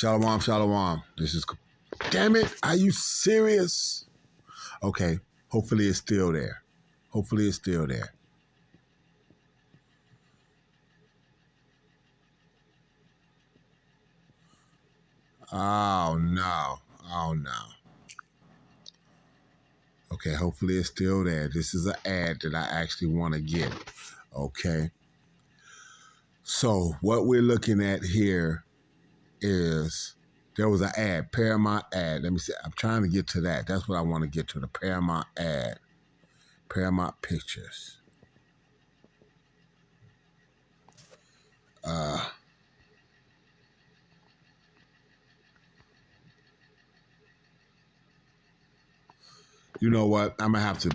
Shalom, shalom. This is... Damn it, are you serious? Okay, hopefully it's still there. Hopefully it's still there. Oh, no. Oh, no. Okay, hopefully it's still there. This is an ad that I actually want to get. Okay. So what we're looking at here is there was an ad, Paramount ad. Let me see. I'm trying to get to that. That's what I want to get to, the Paramount ad. Paramount Pictures. You know what? I'm going to have to...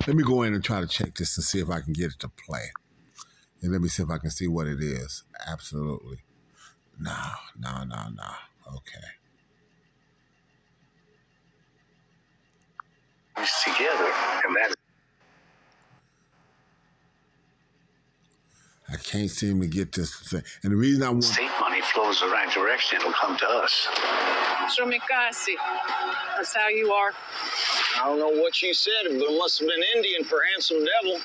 Let me go in and try to check this and see if I can get it to play. And let me see if I can see what it is. Absolutely. No. Okay. Together, and that I can't seem to get this to say. And the reason I want... state money flows the right direction, it'll come to us. Tromikasi. That's how you are. I don't know what you said, but it must have been Indian for handsome devil.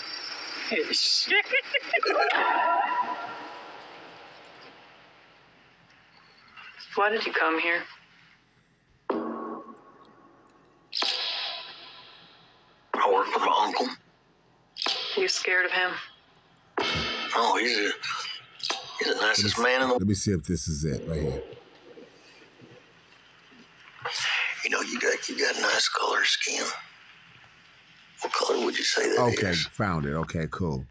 Why did you come here? I work for my uncle. You scared of him? Oh, he's the nicest man in the world. Let me see if this is it right here. You know, you got nice color skin. What color would you say that is? Okay, found it. Okay, cool.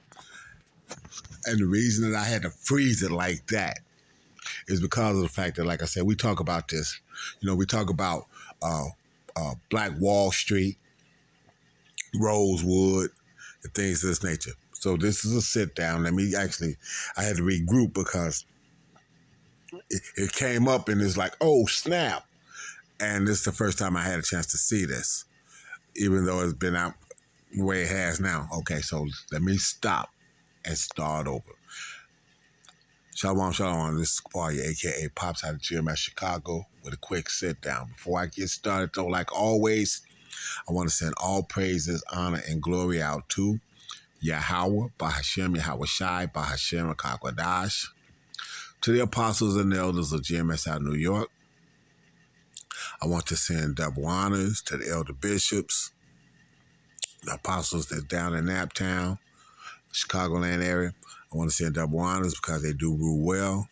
And the reason that I had to freeze it like that is because of the fact that, like I said, we talk about this. You know, we talk about Black Wall Street, Rosewood, and things of this nature. So this is a sit down. I had to regroup because it came up and it's like, oh, snap. And this is the first time I had a chance to see this, even though it's been out the way it has now. Okay, so let me stop and start over. Shalom, shalom. This is Party, a.k.a. Pops out of GMS Chicago, with a quick sit down. Before I get started, though, like always, I want to send all praises, honor, and glory out to Yahweh, Bahashem, Yahweh Shai, Bahashem, Akakwadash, to the apostles and elders of GMS out of New York. I want to send double honors to the elder bishops, the apostles that's down in Naptown, Chicagoland area. I want to send double honors because they do rule well.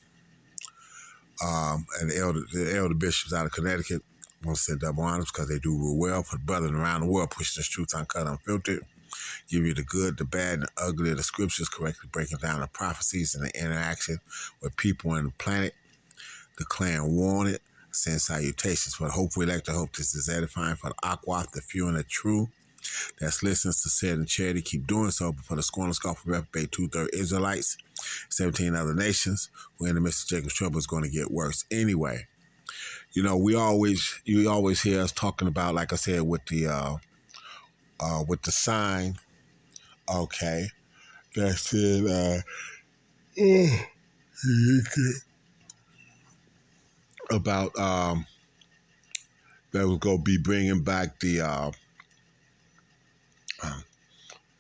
And the elder bishops out of Connecticut, I want to send double honors because they do rule well. For the brethren around the world, pushing this truth uncut, unfiltered. Give you the good, the bad, and the ugly of the scriptures, correctly breaking down the prophecies and the interaction with people on the planet. The clan wanted. Send salutations for the hopeful elect. I hope this is edifying for the Aquath, the few and the true. That's listening to said and charity. Keep doing so. But for the scorn and scoff of reprobate 2/3 Israelites, 17 other nations, who in the midst of Jacob's trouble is going to get worse. Anyway, you know, you always hear us talking about, like I said, with the sign. Okay, that said, about that was going to be bringing back the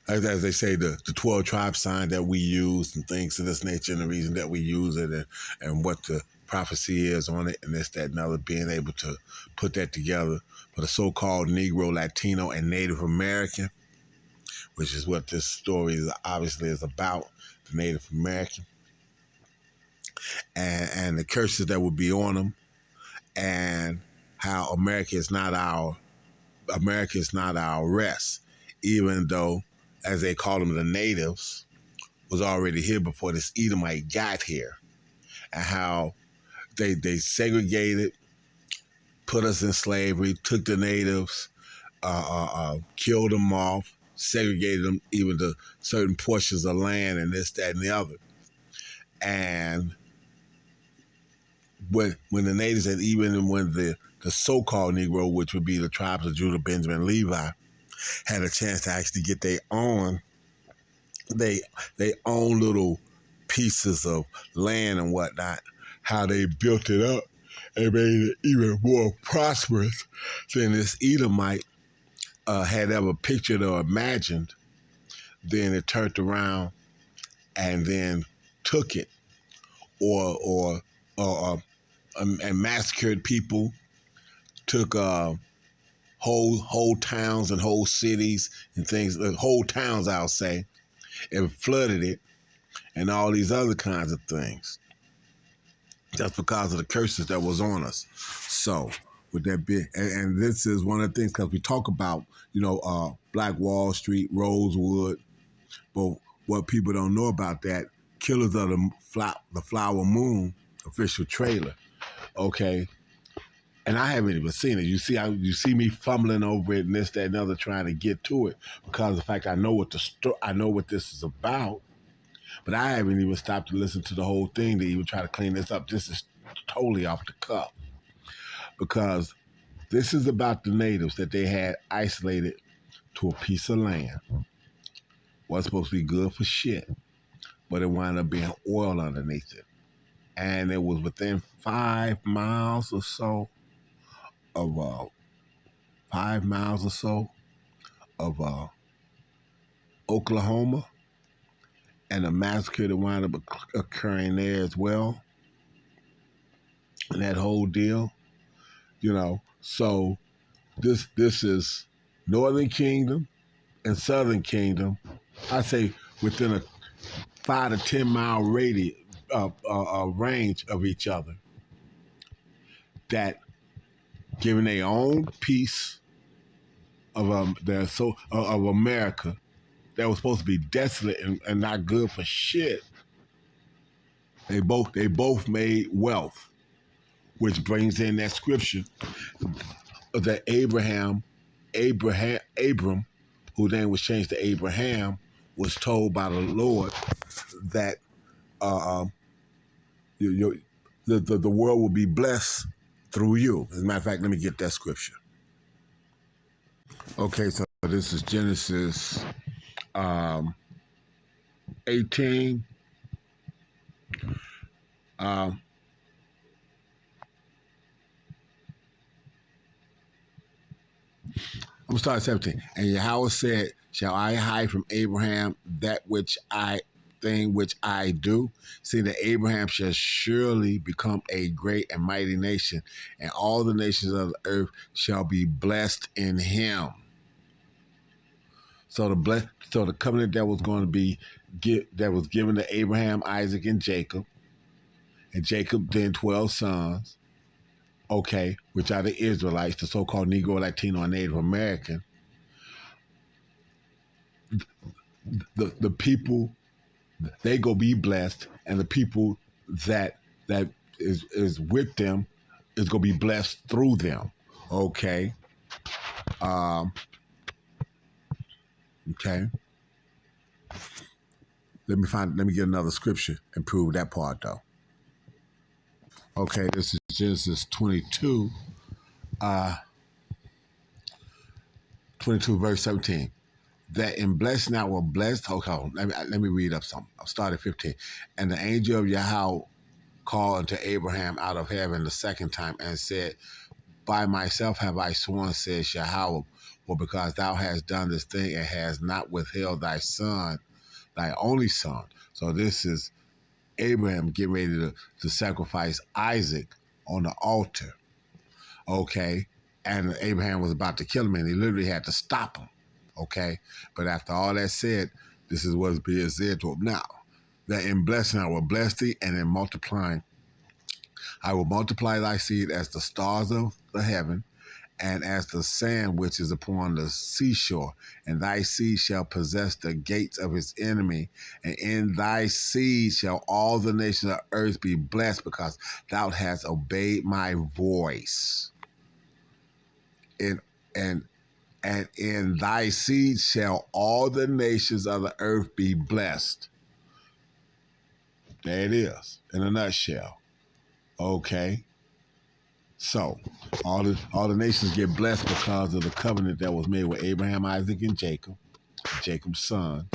as they say, the 12 tribe sign that we use and things of this nature, and the reason that we use it, and what the prophecy is on it, and this, that, and other, being able to put that together for the so-called Negro, Latino, and Native American, which is what this story is obviously is about, the Native American, and the curses that would be on them, and how America is not our rest, even though, as they call them, the natives was already here before this Edomite got here, and how they segregated, put us in slavery, took the natives, killed them off, segregated them even to certain portions of land and this, that, and the other. And when the natives, and even when the so-called Negro, which would be the tribes of Judah, Benjamin, Levi, had a chance to actually get their own little pieces of land and whatnot, how they built it up and made it even more prosperous than this Edomite had ever pictured or imagined. Then it turned around and then took it, or and massacred people, took whole towns and whole cities and things, whole towns, I'll say, and flooded it, and all these other kinds of things. Just because of the curses that was on us. So, with that be, and this is one of the things, because we talk about, Black Wall Street, Rosewood, but what people don't know about that, Killers of the Flower Moon official trailer, okay? And I haven't even seen it. You see me fumbling over it and this, that, and other, trying to get to it because of the fact I know what this is about. But I haven't even stopped to listen to the whole thing to even try to clean this up. This is totally off the cuff because this is about the natives that they had isolated to a piece of land. Was supposed to be good for shit, but it wound up being oil underneath it. And it was within 5 miles or so of 5 miles or so of Oklahoma, and a massacre that wound up occurring there as well. And that whole deal, So this is Northern Kingdom and Southern Kingdom. I say within a 5 to 10 mile radius range of each other. That given their own piece of of America that was supposed to be desolate and not good for shit. They both made wealth, which brings in that scripture that Abram, whose name was changed to Abraham, was told by the Lord that the world will be blessed through you. As a matter of fact, let me get that scripture. Okay, so this is Genesis 18. I'm going to start at 17. And Yahweh said, shall I hide from Abraham that thing which I do? See that Abraham shall surely become a great and mighty nation, and all the nations of the earth shall be blessed in him. So the covenant that was going to be that was given to Abraham, Isaac, and Jacob then 12 sons, okay, which are the Israelites, the so-called Negro, Latino, and Native American. The people, they go be blessed, and the people that is with them is going to be blessed through them. Okay. Okay. Let me get another scripture and prove that part though. Okay, this is Genesis 22, 22 verse 17. That in blessing I will bless. Okay, let me read up something. I'll start at 15. And the angel of Yahweh called unto Abraham out of heaven the second time and said, by myself have I sworn, says Yahweh, for because thou hast done this thing and hast not withheld thy son, thy only son. So this is Abraham getting ready to sacrifice Isaac on the altar. Okay. And Abraham was about to kill him, and he literally had to stop him. Okay. But after all that said, this is what's being said to him now. That in blessing I will bless thee, and in multiplying I will multiply thy seed as the stars of the heaven, and as the sand which is upon the seashore. And thy seed shall possess the gates of his enemy, and in thy seed shall all the nations of earth be blessed, because thou hast obeyed my voice. And in thy seed shall all the nations of the earth be blessed. There it is, in a nutshell. Okay. So, all the nations get blessed because of the covenant that was made with Abraham, Isaac, and Jacob's son.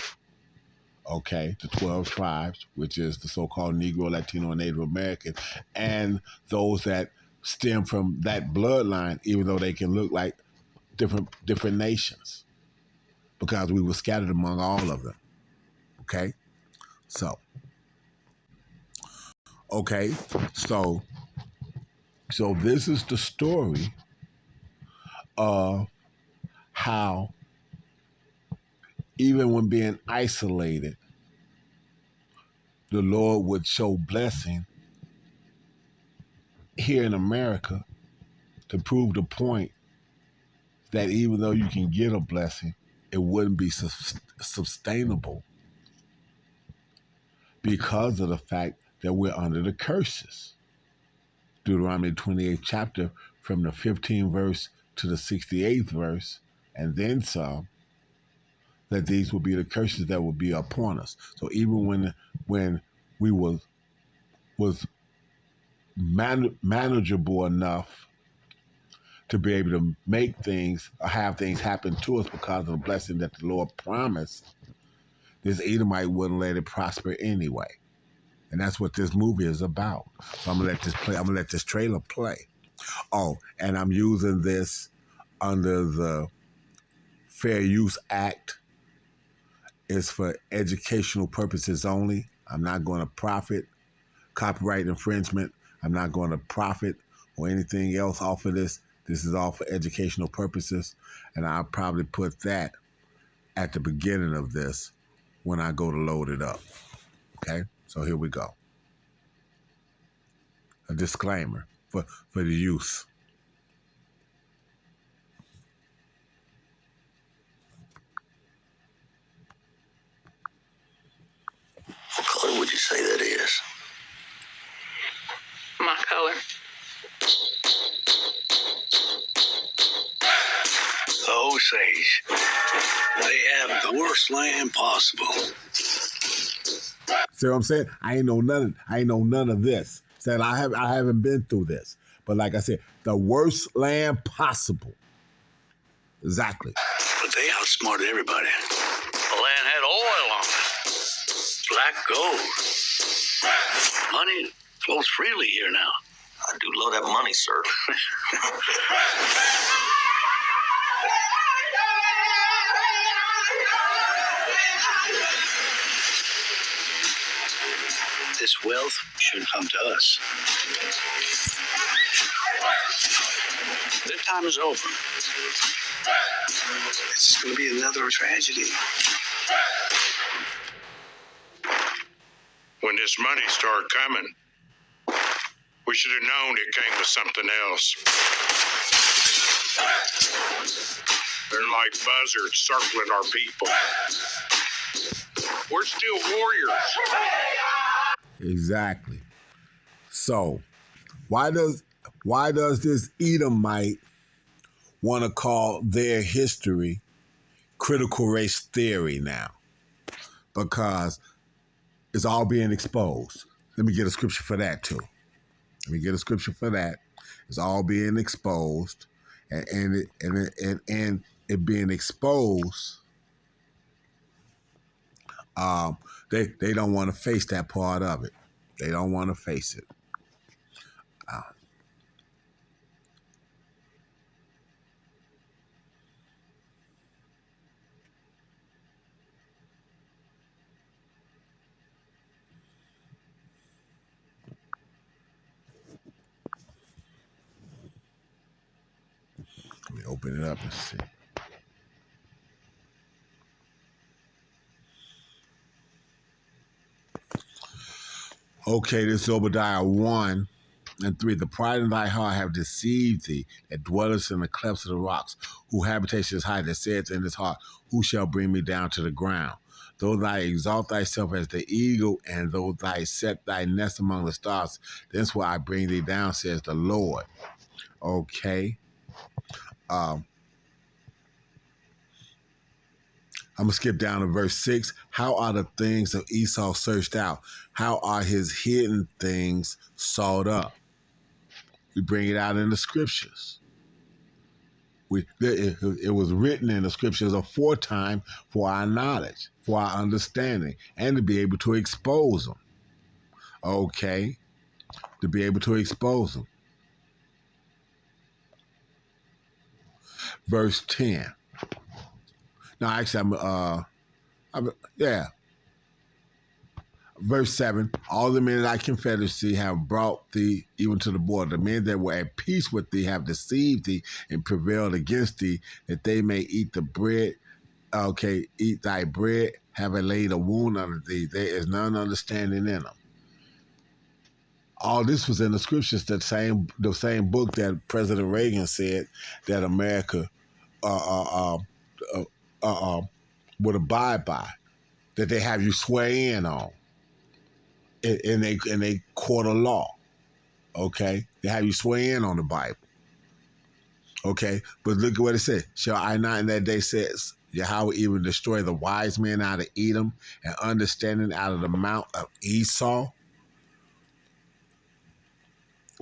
Okay, the 12 tribes, which is the so-called Negro, Latino, and Native American, and those that stem from that bloodline, even though they can look like different nations, because we were scattered among all of them. Okay, so so this is the story of how, even when being isolated, the Lord would show blessing here in America to prove the point that even though you can get a blessing, it wouldn't be sustainable because of the fact that we're under the curses. Deuteronomy 28th chapter, from the 15th verse to the 68th verse, and then some, that these will be the curses that will be upon us. So even when we was manageable enough to be able to make things or have things happen to us because of the blessing that the Lord promised, this Edomite wouldn't let it prosper anyway. And that's what this movie is about. So I'm gonna let this play. I'm gonna let this trailer play. Oh, and I'm using this under the Fair Use Act. It's for educational purposes only. I'm not going to profit. Copyright infringement. I'm not going to profit or anything else off of this. This is all for educational purposes. And I'll probably put that at the beginning of this when I go to load it up. Okay? So here we go. A disclaimer for the use. What color would you say that is? My color. Oh, Sage, they have the worst land possible. See what I'm saying? I ain't know none of this. Said I haven't been through this. But like I said, the worst land possible. Exactly. But they outsmarted everybody. The land had oil on it. Black gold. Money flows freely here now. I do love that money, sir. This wealth should come to us. Their time is over. It's going to be another tragedy. When this money started coming, we should have known it came with something else. They're like buzzards circling our people. We're still warriors. Exactly. So, why does this Edomite want to call their history critical race theory now? Because it's all being exposed. Let me get a scripture for that too. It's all being exposed, and it being exposed. They don't want to face that part of it. They don't want to face it. Let me open it up and see. Okay, this is Obadiah 1 and 3. The pride in thy heart have deceived thee, that dwellest in the clefts of the rocks, whose habitation is high, that saith in his heart, who shall bring me down to the ground? Though thou exalt thyself as the eagle, and though thou set thy nest among the stars, thence will I bring thee down, says the Lord. Okay. I'm going to skip down to verse 6. How are the things of Esau searched out? How are his hidden things sought up? We bring it out in the scriptures. It was written in the scriptures aforetime for our knowledge, for our understanding, and to be able to expose them. Okay? To be able to expose them. verse 10. No, actually, yeah. Verse 7, all the men of thy confederacy have brought thee even to the border. The men that were at peace with thee have deceived thee and prevailed against thee, that they may eat the bread. Okay, eat thy bread, having laid a wound under thee. There is none understanding in them. All this was in the scriptures, the same book that President Reagan said that America would abide by, that they have you swear in on in a court of law. Okay, they have you swear in on the Bible. Okay, but look at what it says. Shall I not in that day says Yahweh even destroy the wise men out of Edom and understanding out of the mount of Esau?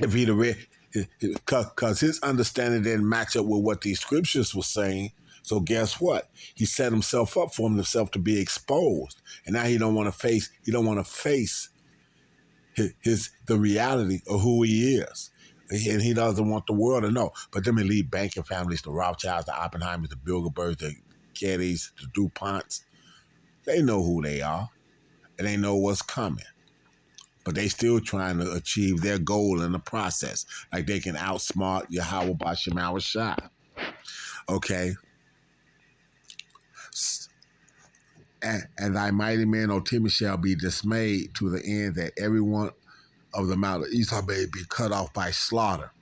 If he'd have read, because his understanding didn't match up with what these scriptures were saying. So guess what? He set himself up for himself to be exposed, and now he don't want to face. He don't want to face the reality of who he is, and he doesn't want the world to know. But them elite banking families, the Rothschilds, the Oppenheimers, the Bilderbergs, the Gettys, the DuPonts, they know who they are, and they know what's coming. But they still trying to achieve their goal in the process. Like they can outsmart Yahweh Bashim Shah. Okay. And thy mighty men, O Timothy, shall be dismayed to the end that every one of the mount of Esau may be cut off by slaughter.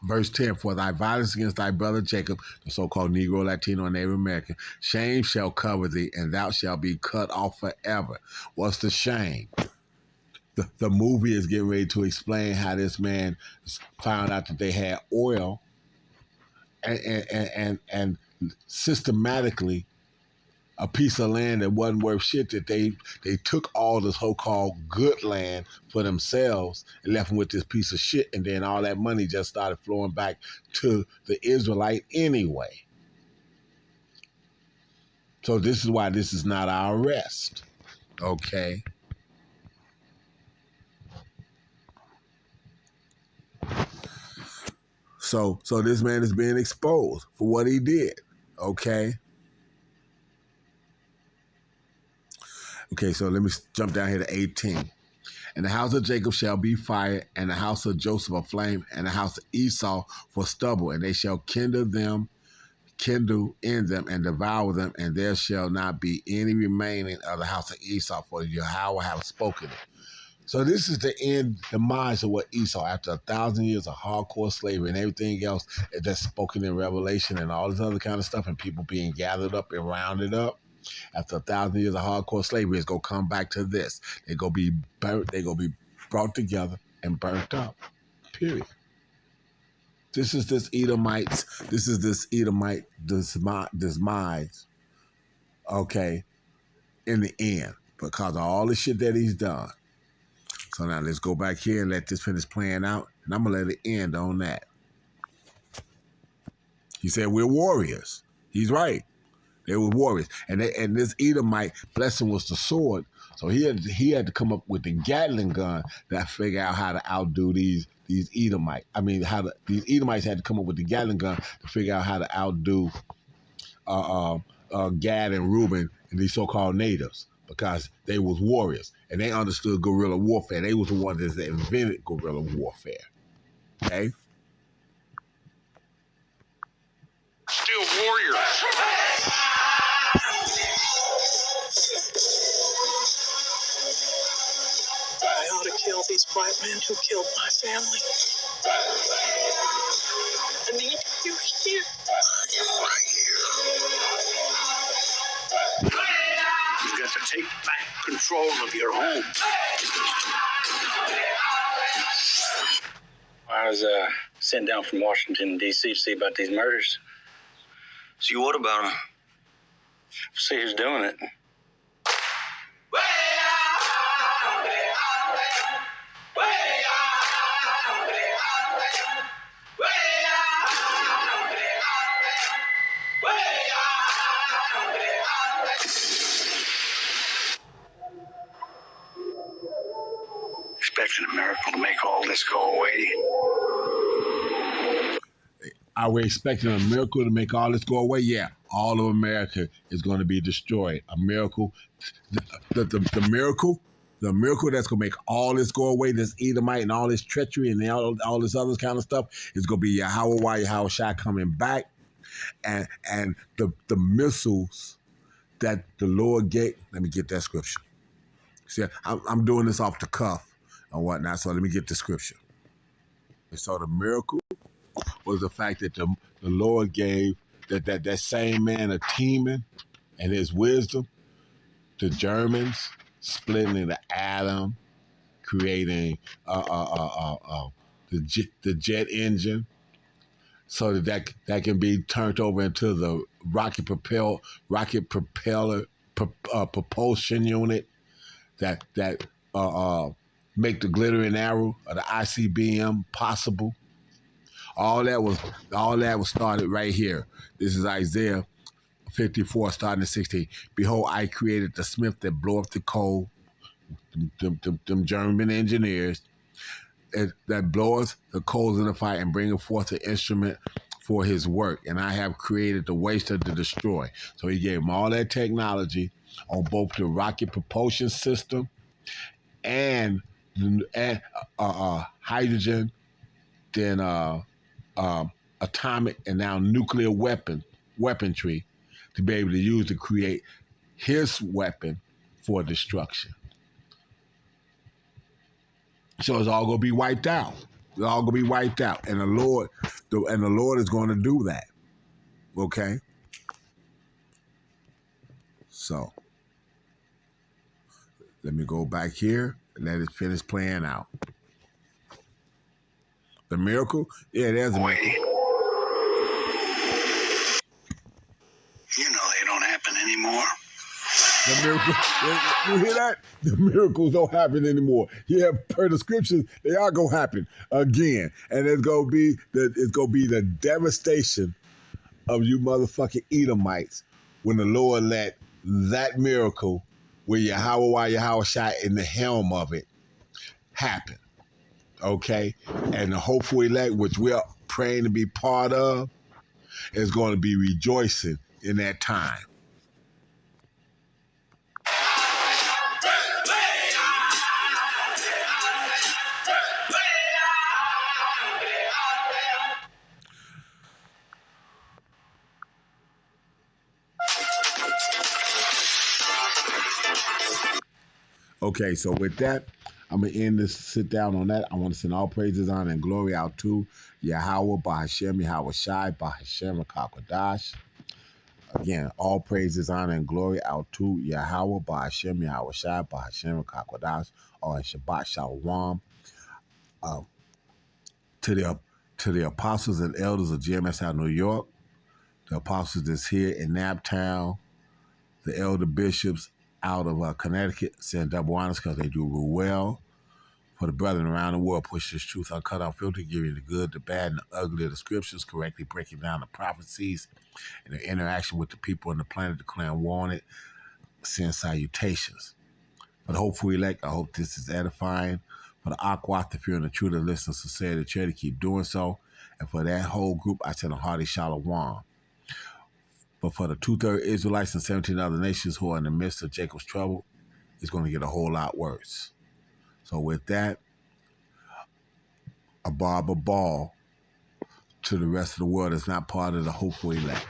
Verse 10, for thy violence against thy brother Jacob, the so-called Negro, Latino, and Native American, shame shall cover thee, and thou shalt be cut off forever. What's the shame? The movie is getting ready to explain how this man found out that they had oil and systematically a piece of land that wasn't worth shit, that they took all the so-called good land for themselves and left them with this piece of shit, and then all that money just started flowing back to the Israelite anyway. So this is why this is not our rest. Okay? So this man is being exposed for what he did. Okay? Okay, so let me jump down here to 18. And the house of Jacob shall be fire, and the house of Joseph a flame, and the house of Esau for stubble, and they shall kindle in them, and devour them, and there shall not be any remaining of the house of Esau, for Yahweh have spoken it. So this is the end, demise of what Esau, after 1,000 years of hardcore slavery and everything else that's spoken in Revelation and all this other kind of stuff, and people being gathered up and rounded up. After 1,000 years of hardcore slavery, it's going to come back to this. They're going to be burnt. They're going to be brought together and burnt up. Period. This is this Edomite demise, okay, in the end, because of all the shit that he's done. So now let's go back here and let this finish playing out, and I'm going to let it end on that. He said, we're warriors. He's right. They were warriors. And this Edomite blessing was the sword. So he had to come up with the Gatling gun that figure out how to outdo these Edomites. These Edomites had to come up with the Gatling gun to figure out how to outdo Gad and Reuben and these so-called natives, because they was warriors and they understood guerrilla warfare. They was the ones that invented guerrilla warfare. Okay? Still warriors. I ought to kill these white men who killed my family. I need you here. You're right here. You've got to take back control of your home. I was sent down from Washington, D.C. to see about these murders. See, what about them? See who's doing it. Expecting a miracle to make all this go away. are we expecting a miracle to make all this go away? Yeah, all of America is going to be destroyed. A miracle, the miracle, the miracle that's going to make all this go away, this Edomite and all this treachery and all this other kind of stuff, is going to be Yahweh Shai coming back, and the missiles that the Lord gave. Let me get that scripture. See, I'm doing this off the cuff and whatnot, so let me get the scripture. And so the miracle was the fact that the Lord gave that same man a teaming and his wisdom, the Germans splitting into atom, creating the jet engine, so that can be turned over into the rocket propeller propulsion unit that make the glittering arrow or the ICBM possible. All that was started right here. This is Isaiah 54, starting at 16. Behold, I created the smith that bloweth the coal, them German engineers, that bloweth the coals in the fire and bringeth forth the instrument for his work. And I have created the waster to destroy. So he gave him all that technology on both the rocket propulsion system and hydrogen, then atomic and now nuclear weaponry to be able to use to create his weapon for destruction. So it's all gonna be wiped out. It's all gonna be wiped out, and the Lord is going to do that. Okay. So let me go back here and let it finish playing out. The miracle, yeah, there's a miracle. You know they don't happen anymore. The miracle, you hear that? The miracles don't happen anymore. Yeah, per the scriptures, they are gonna happen again, and it's gonna be the devastation of you motherfucking Edomites when the Lord let that miracle with Yahweh Shai in the helm of it happen. Okay, and the hopeful elect, which we are praying to be part of, is going to be rejoicing in that time. Okay, so with that, I'm going to end this, sit down on that. I want to send all praises, honor, and glory out to Yahweh, Bahashem, Yahweh Shai, Bahashem, Rakakwadash. Again, all praises, honor, and glory out to Yahweh, Bahashem, Yahweh Shai, Bahashem, Rakakwadash, or Shabbat Shalom. To the apostles and elders of GMS out of New York, the apostles that's here in Naptown, the elder bishops out of Connecticut, send double honors because they do real well. For the brethren around the world, push this truth uncut, unfiltered, giving the good, the bad, and the ugly of the scriptures, correctly breaking down the prophecies and the interaction with the people on the planet, declaring war on it, send salutations. For the hopeful elect, I hope this is edifying. For the Aquat, the fear and the truth, the listeners, sincerity, the charity, keep doing so. And for that whole group, I send a hearty shalom. But for the 2/3 Israelites and 17 other nations who are in the midst of Jacob's trouble, it's going to get a whole lot worse. So with that, a ball to the rest of the world that's not part of the hopeful elect.